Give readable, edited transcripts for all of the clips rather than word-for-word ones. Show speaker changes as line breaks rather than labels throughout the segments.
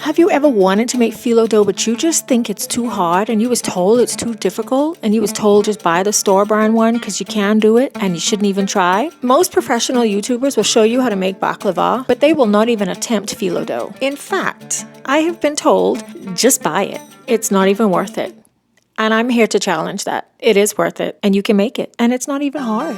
Have you ever wanted to make phyllo dough but you just think it's too hard and you was told it's too difficult and you was told just buy the store-brand one because you can do it and you shouldn't even try? Most professional YouTubers will show you how to make baklava, but they will not even attempt phyllo dough. In fact, I have been told, just buy it. It's not even worth it. And I'm here to challenge that. It is worth it and you can make it and it's not even hard.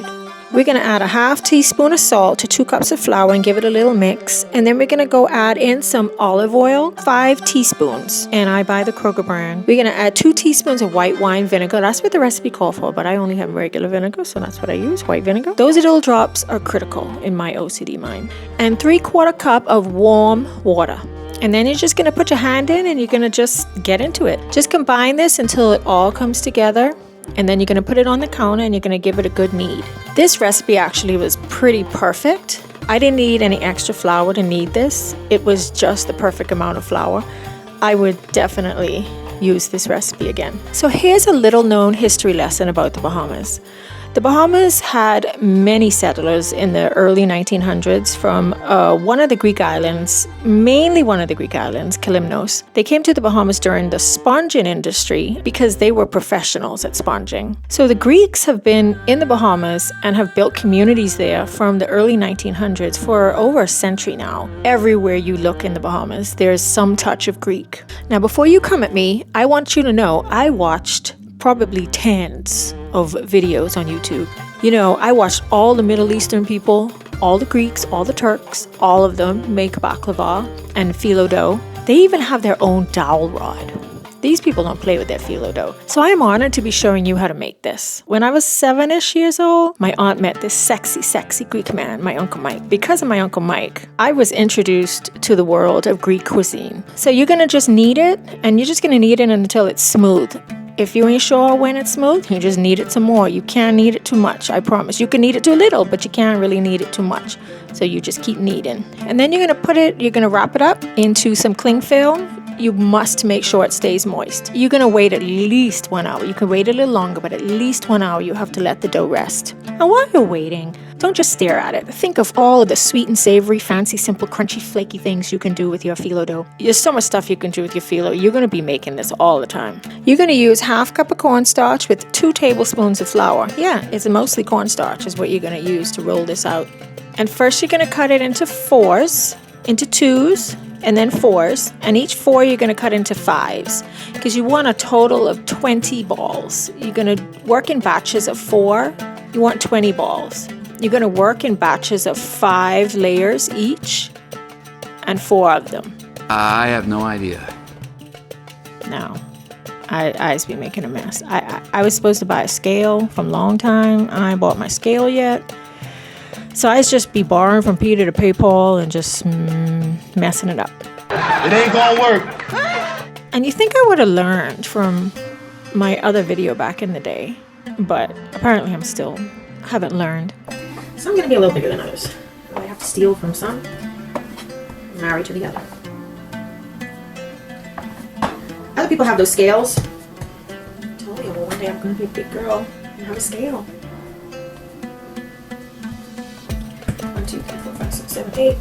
We're going to add a half teaspoon of salt to 2 cups of flour and give it a little mix. And then we're going to go add in some olive oil, 5 teaspoons. And I buy the Kroger brand. We're going to add 2 teaspoons of white wine vinegar. That's what the recipe called for, but I only have regular vinegar, so that's what I use, white vinegar. Those little drops are critical in my OCD mind. And 3/4 cup of warm water. And then you're just going to put your hand in and you're going to just get into it. Just combine this until it all comes together. And then you're going to put it on the counter and you're going to give it a good knead. This recipe actually was pretty perfect. I didn't need any extra flour to knead this. It was just the perfect amount of flour. I would definitely use this recipe again. So here's a little known history lesson about the Bahamas. The Bahamas had many settlers in the early 1900s from one of the Greek islands, mainly one of the Greek islands, Kalymnos. They came to the Bahamas during the sponging industry because they were professionals at sponging. So the Greeks have been in the Bahamas and have built communities there from the early 1900s for over a century now. Everywhere you look in the Bahamas, there's some touch of Greek. Now, before you come at me, I want you to know I watched probably tens of videos on YouTube. You know, I watched all the Middle Eastern people, all the Greeks, all the Turks, all of them make baklava and phyllo dough. They even have their own dowel rod. These people don't play with their phyllo dough. So I am honored to be showing you how to make this. When I was 7-ish years old, my aunt met this sexy Greek man, my Uncle Mike. Because of my Uncle Mike, I was introduced to the world of Greek cuisine. So you're gonna just knead it, and you're just gonna knead it until it's smooth. If you ain't sure when it's smooth, you just knead it some more. You can't knead it too much, I promise. You can knead it too little, but you can't really knead it too much. So you just keep kneading. And then you're gonna wrap it up into some cling film. You must make sure it stays moist. You're gonna wait at least 1 hour. You can wait a little longer, but at least 1 hour you have to let the dough rest. And while you're waiting, don't just stare at it. Think of all of the sweet and savory, fancy, simple, crunchy, flaky things you can do with your phyllo dough. There's so much stuff you can do with your phyllo. You're gonna be making this all the time. You're gonna use 1/2 cup of cornstarch with 2 tablespoons of flour. Yeah, it's mostly cornstarch is what you're gonna use to roll this out. And first you're gonna cut it into 4s, into 2s, and then 4s, and each 4 you're going to cut into 5s because you want a total of 20 balls. You're going to work in batches of 4. You want 20 balls. You're going to work in batches of 5 layers each and 4 of them.
I have no idea.
Now, I just be making a mess. I was supposed to buy a scale from a long time. I ain't bought my scale yet. So I just be borrowing from Peter to pay Paul and just messing it up.
It ain't gonna work.
And you think I would have learned from my other video back in the day, but apparently haven't learned. Some gonna be a little bigger than others. I have to steal from some, marry to the other. Other people have those scales. I told you, well, one day I'm gonna be a big girl and have a scale. 1, 2, 3, 4, 5, 6, 7, 8.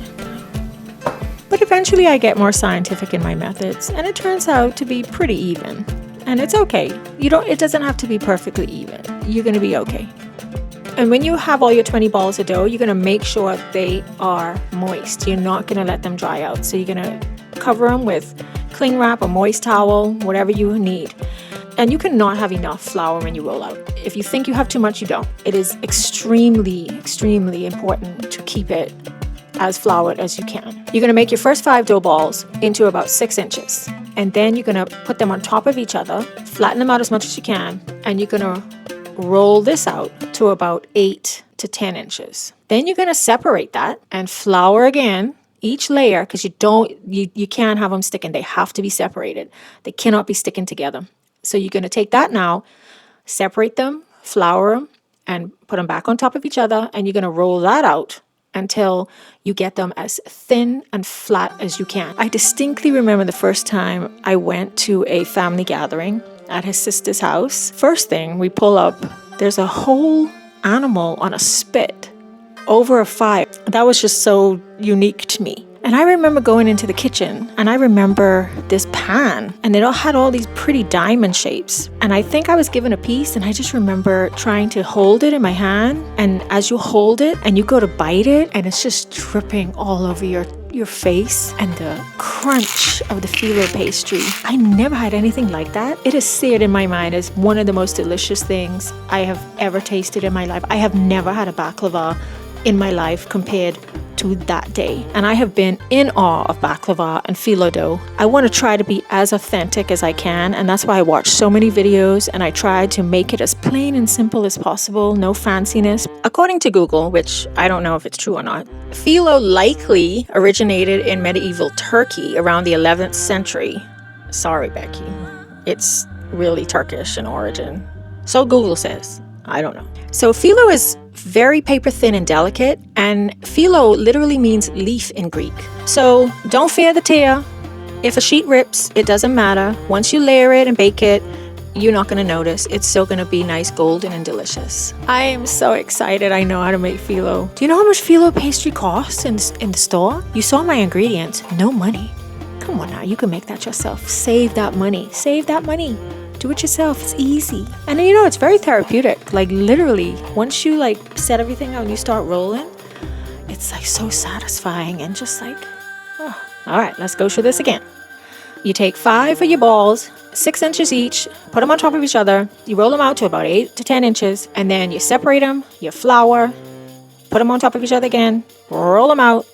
But eventually I get more scientific in my methods and it turns out to be pretty even. And it's okay. It doesn't have to be perfectly even. You're gonna be okay. And when you have all your 20 balls of dough, you're gonna make sure they are moist. You're not gonna let them dry out. So you're gonna cover them with cling wrap, a moist towel, whatever you need. And you cannot have enough flour when you roll out. If you think you have too much, you don't. It is extremely important to keep it as floured as you can. You're gonna make your first 5 dough balls into about 6 inches. And then you're gonna put them on top of each other, flatten them out as much as you can, and you're gonna roll this out to about 8 to 10 inches. Then you're gonna separate that and flour again each layer because you can't have them sticking. They have to be separated. They cannot be sticking together. So you're gonna take that now, separate them, flour them, and put them back on top of each other, and you're gonna roll that out until you get them as thin and flat as you can. I distinctly remember the first time I went to a family gathering at his sister's house. First thing we pull up, there's a whole animal on a spit over a fire. That was just so unique to me. And I remember going into the kitchen and I remember this pan and it all had all these pretty diamond shapes. And I think I was given a piece and I just remember trying to hold it in my hand. And as you hold it and you go to bite it and it's just dripping all over your face, and the crunch of the Philo pastry. I never had anything like that. It is seared in my mind as one of the most delicious things I have ever tasted in my life. I have never had a baklava in my life compared to that day. And I have been in awe of baklava and Philo dough. I want to try to be as authentic as I can, and that's why I watch so many videos and I try to make it as plain and simple as possible, no fanciness. According to Google, which I don't know if it's true or not, Philo likely originated in medieval Turkey around the 11th century. Sorry, Becky. It's really Turkish in origin. So Google says. I don't know. So Philo is very paper thin and delicate, and Philo literally means leaf in Greek. So don't fear the tear. If a sheet rips, it doesn't matter. Once you layer it and bake it, you're not going to notice. It's still going to be nice, golden, and delicious. I am so excited I know how to make Philo. Do you know how much Philo pastry costs in the store? You saw my ingredients. No money. Come on now, you can make that yourself. Save that money. Save that money. Do it yourself. It's easy. And then, it's very therapeutic. Like literally, once you set everything out and you start rolling, it's so satisfying and just oh. All right, let's go through this again. You take 5 of your balls, 6 inches each, put them on top of each other. You roll them out to about 8 to 10 inches, and then you separate them, you flour, put them on top of each other again, roll them out,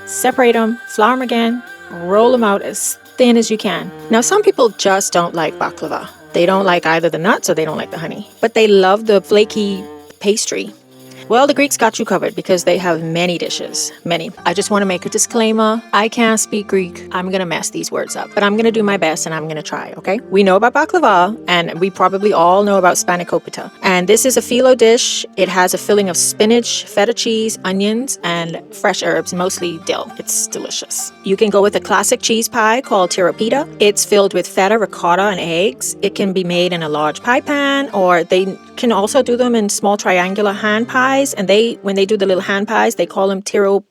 separate them, flour them again, roll them out as thin as you can. Now, some people just don't like baklava. They don't like either the nuts or they don't like the honey, but they love the flaky pastry. Well, the Greeks got you covered because they have many dishes, many. I just want to make a disclaimer. I can't speak Greek. I'm going to mess these words up, but I'm going to do my best and I'm going to try, okay? We know about baklava and we probably all know about spanakopita. And this is a Philo dish. It has a filling of spinach, feta cheese, onions, and fresh herbs, mostly dill. It's delicious. You can go with a classic cheese pie called tirapita. It's filled with feta, ricotta, and eggs. It can be made in a large pie pan, or they can also do them in small triangular hand pies. And when they do the little hand pies, they call them tirapitakia.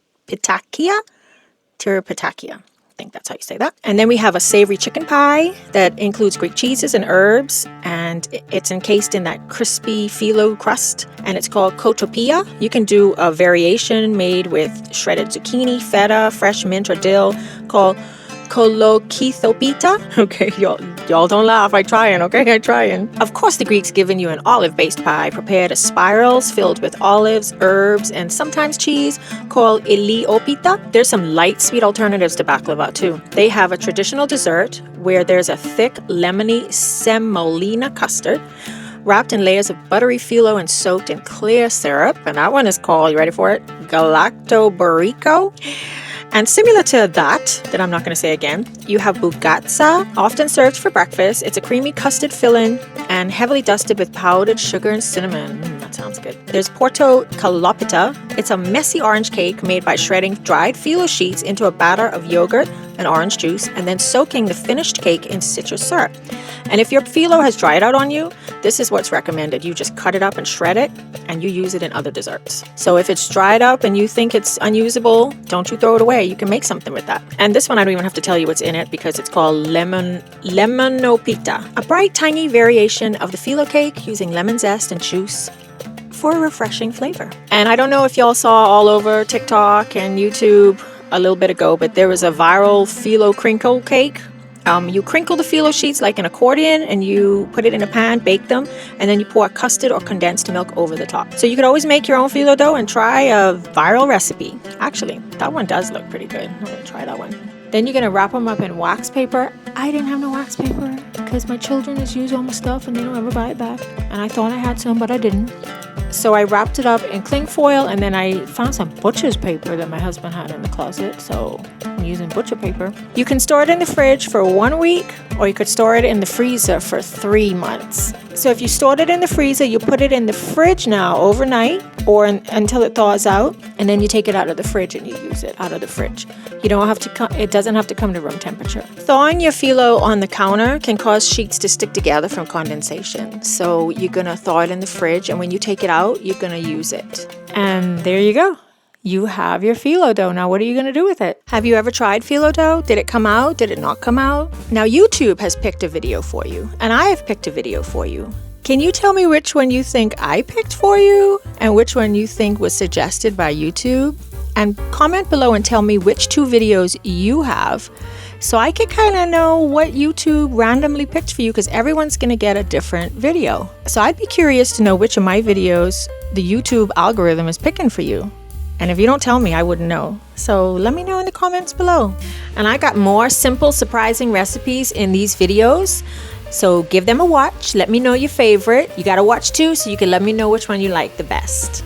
I think that's how you say that. And then we have a savory chicken pie that includes Greek cheeses and herbs, and it's encased in that crispy Philo crust, and it's called kotopia. You can do a variation made with shredded zucchini, feta, fresh mint, or dill called kolokithopita. Okay, y'all don't laugh. I'm trying, okay? I'm trying. Of course, the Greeks given you an olive-based pie prepared as spirals filled with olives, herbs, and sometimes cheese called iliopita. There's some light sweet alternatives to baklava too. They have a traditional dessert where there's a thick, lemony semolina custard wrapped in layers of buttery Philo and soaked in clear syrup. And that one is called, you ready for it? Galactobarico. And similar to that I'm not going to say again, you have bugatsa, often served for breakfast. It's a creamy custard filling and heavily dusted with powdered sugar and cinnamon. That sounds good. There's porto kalopita. It's a messy orange cake made by shredding dried Philo sheets into a batter of yogurt and orange juice, and then soaking the finished cake in citrus syrup. And if your Philo has dried out on you, this is what's recommended. You just cut it up and shred it, and you use it in other desserts. So if it's dried up and you think it's unusable, don't you throw it away. You can make something with that. And this one, I don't even have to tell you what's in it because it's called lemonopita, a bright, tiny variation of the Philo cake using lemon zest and juice for a refreshing flavor. And I don't know if y'all saw all over TikTok and YouTube a little bit ago, but there was a viral Philo crinkle cake. You crinkle the Philo sheets like an accordion and you put it in a pan, bake them, and then you pour custard or condensed milk over the top. So you could always make your own Philo dough and try a viral recipe. Actually, that one does look pretty good. I'm going to try that one. Then you're going to wrap them up in wax paper. I didn't have no wax paper because my children just use all my stuff and they don't ever buy it back. And I thought I had some, but I didn't. So I wrapped it up in cling foil, and then I found some butcher's paper that my husband had in the closet, so I'm using butcher paper. You can store it in the fridge for 1 week, or you could store it in the freezer for 3 months. So if you stored it in the freezer, you put it in the fridge now overnight or until it thaws out, and then you take it out of the fridge and you use it out of the fridge. You don't have to. It doesn't have to come to room temperature. Thawing your Philo on the counter can cause sheets to stick together from condensation. So you're gonna thaw it in the fridge, and when you take it out, you're gonna use it. And there you go. you have your phyllo dough. Now, what are you going to do with it? Have you ever tried phyllo dough? Did it come out? Did it not come out? Now, YouTube has picked a video for you, and I have picked a video for you. Can you tell me which one you think I picked for you and which one you think was suggested by YouTube? And comment below and tell me which 2 videos you have so I can kind of know what YouTube randomly picked for you, because everyone's going to get a different video. So I'd be curious to know which of my videos the YouTube algorithm is picking for you. And if you don't tell me, I wouldn't know. So let me know in the comments below. And I got more simple, surprising recipes in these videos. So give them a watch. Let me know your favorite. You got to watch 2 so you can let me know which one you like the best.